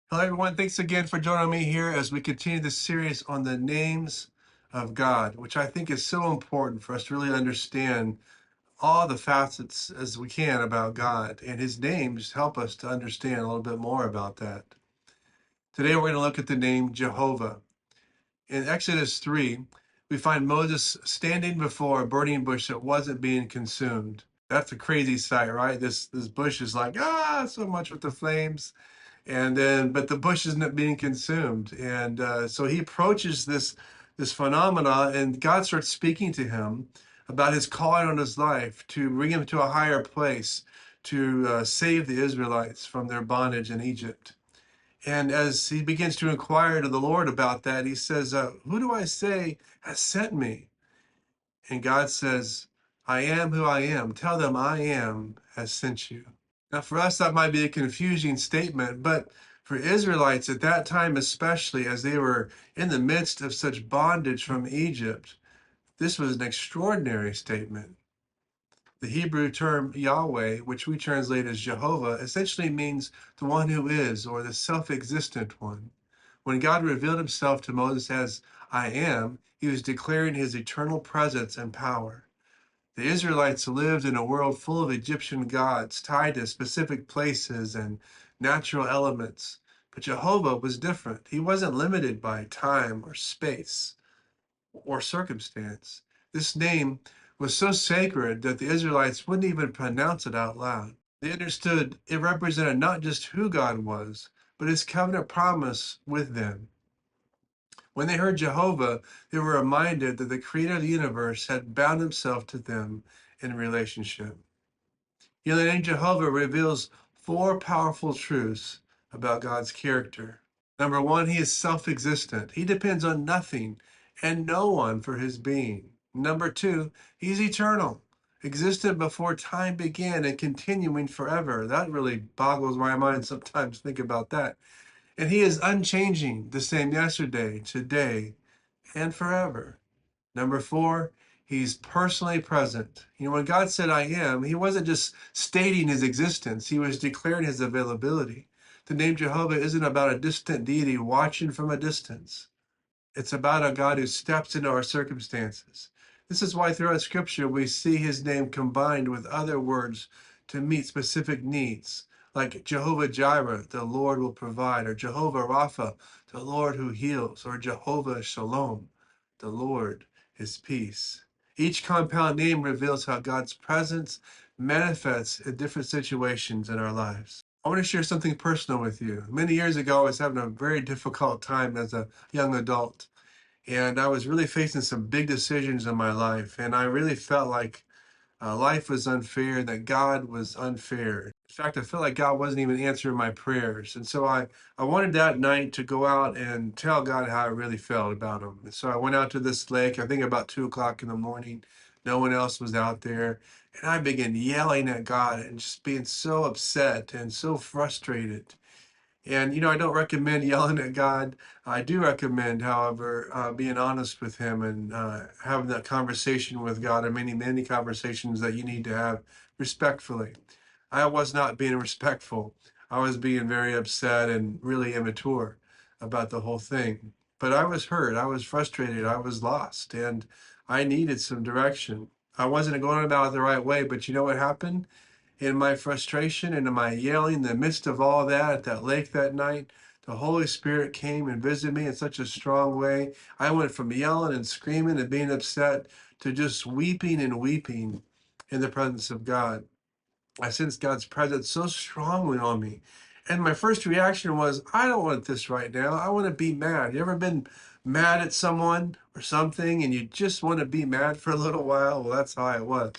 Hello, everyone. Thanks again for joining me here as we continue this series on the names of God, which I think is so important for us to really understand all the facets as we can about God. And his names help us to understand a little bit more about that. Today, we're going to look at the name Jehovah. In Exodus 3, we find Moses standing before a burning bush that wasn't being consumed. That's a crazy sight, right? This bush is like, so much with the flames. But the bush isn't being consumed, and so he approaches this phenomena, and God starts speaking to him about his calling on his life to bring him to a higher place, to save the Israelites from their bondage in Egypt. And as he begins to inquire to the Lord about that, he says, "Who do I say has sent me?" And God says, "I am who I am. Tell them I am has sent you." Now, for us, that might be a confusing statement, but for Israelites at that time, especially as they were in the midst of such bondage from Egypt, this was an extraordinary statement. The Hebrew term Yahweh, which we translate as Jehovah, essentially means the one who is, or the self-existent one. When God revealed himself to Moses as I am, he was declaring his eternal presence and power. The Israelites lived in a world full of Egyptian gods tied to specific places and natural elements. But Jehovah was different. He wasn't limited by time or space or circumstance. This name was so sacred that the Israelites wouldn't even pronounce it out loud. They understood it represented not just who God was, but his covenant promise with them. When they heard Jehovah, they were reminded that the creator of the universe had bound himself to them in relationship. You know, the name Jehovah reveals four powerful truths about God's character. Number one, he is self-existent. He depends on nothing and no one for his being. Number two, he's eternal, existed before time began and continuing forever. That really boggles my mind sometimes, think about that. And he is unchanging, the same yesterday, today, and forever. Number four, he's personally present. You know, when God said, I am, he wasn't just stating his existence, he was declaring his availability. The name Jehovah isn't about a distant deity watching from a distance. It's about a God who steps into our circumstances. This is why throughout Scripture we see his name combined with other words to meet specific needs, like Jehovah Jireh, the Lord will provide, or Jehovah Rapha, the Lord who heals, or Jehovah Shalom, the Lord is peace. Each compound name reveals how God's presence manifests in different situations in our lives. I want to share something personal with you. Many years ago, I was having a very difficult time as a young adult, and I was really facing some big decisions in my life, and I really felt like life was unfair, that God was unfair. In fact, I felt like God wasn't even answering my prayers. And so I wanted that night to go out and tell God how I really felt about him. And so I went out to this lake, I think about 2 o'clock in the morning. No one else was out there. And I began yelling at God and just being so upset and so frustrated. And, you know, I don't recommend yelling at God. I do recommend, however, being honest with him and having that conversation with God, and many, many conversations that you need to have respectfully. I was not being respectful. I was being very upset and really immature about the whole thing. But I was hurt. I was frustrated. I was lost. And I needed some direction. I wasn't going about it the right way. But you know what happened? In my frustration and in my yelling, in the midst of all that at that lake that night, the Holy Spirit came and visited me in such a strong way. I went from yelling and screaming and being upset to just weeping and weeping in the presence of God. I sensed God's presence so strongly on me. And my first reaction was, I don't want this right now. I want to be mad. You ever been mad at someone or something and you just want to be mad for a little while? Well, that's how I was.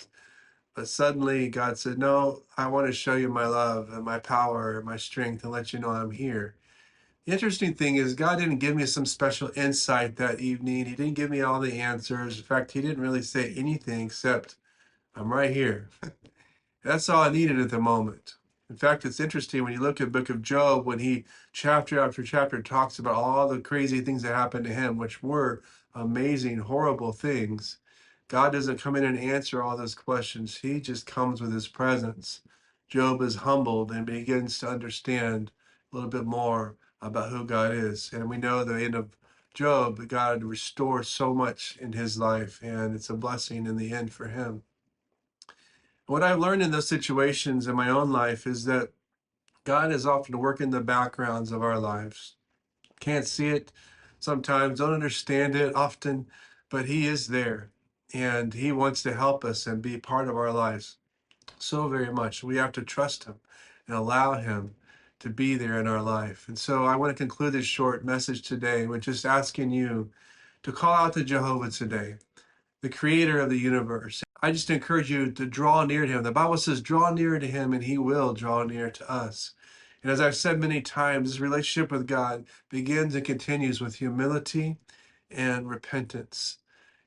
But suddenly God said, no, I want to show you my love and my power and my strength and let you know I'm here. The interesting thing is God didn't give me some special insight that evening. He didn't give me all the answers. In fact, he didn't really say anything except, I'm right here. That's all I needed at the moment. In fact, it's interesting when you look at the book of Job, when he chapter after chapter talks about all the crazy things that happened to him, which were amazing, horrible things. God doesn't come in and answer all those questions. He just comes with his presence. Job is humbled and begins to understand a little bit more about who God is. And we know the end of Job, God restores so much in his life, and it's a blessing in the end for him. What I've learned in those situations in my own life is that God is often working the backgrounds of our lives. Can't see it sometimes, don't understand it often, but he is there, and he wants to help us and be part of our lives so very much. We have to trust him and allow him to be there in our life. And so I want to conclude this short message today with just asking you to call out to Jehovah today, the creator of the universe. I just encourage you to draw near to him. The Bible says, draw near to him and he will draw near to us. And as I've said many times, this relationship with God begins and continues with humility and repentance.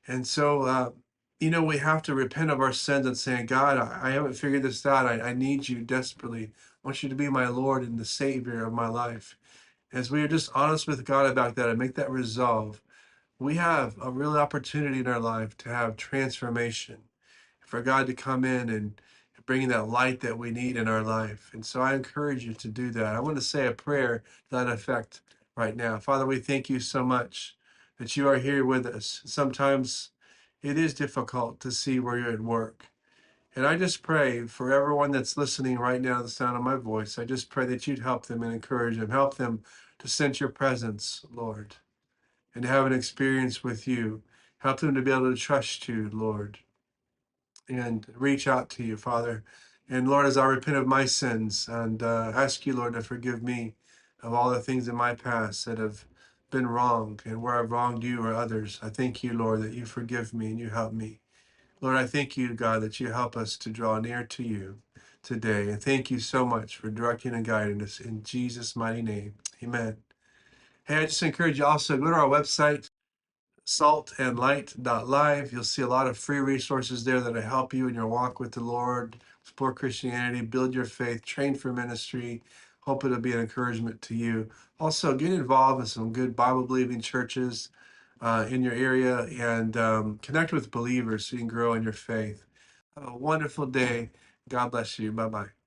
And so, we have to repent of our sins and say, God, I haven't figured this out. I need you desperately. I want you to be my Lord and the Savior of my life. As we are just honest with God about that and make that resolve, we have a real opportunity in our life to have transformation, for God to come in and bring that light that we need in our life. And so I encourage you to do that. I want to say a prayer to that effect right now. Father, we thank you so much that you are here with us. Sometimes it is difficult to see where you're at work. And I just pray for everyone that's listening right now to the sound of my voice. I just pray that you'd help them and encourage them. Help them to sense your presence, Lord, and to have an experience with you. Help them to be able to trust you, Lord, and reach out to you, Father. And Lord, as I repent of my sins and ask you, Lord, to forgive me of all the things in my past that have been wrong and where I've wronged you or others, I thank you, Lord, that you forgive me and you help me. Lord, I thank you, God, that you help us to draw near to you today. And thank you so much for directing and guiding us in Jesus' mighty name. Amen. Hey, I just encourage you also go to our website, saltandlight.live. You'll see a lot of free resources there that'll help you in your walk with the Lord, explore Christianity, build your faith, train for ministry. Hope it'll be an encouragement to you. Also, get involved in some good Bible-believing churches in your area and connect with believers so you can grow in your faith. Have a wonderful day. God bless you. Bye-bye.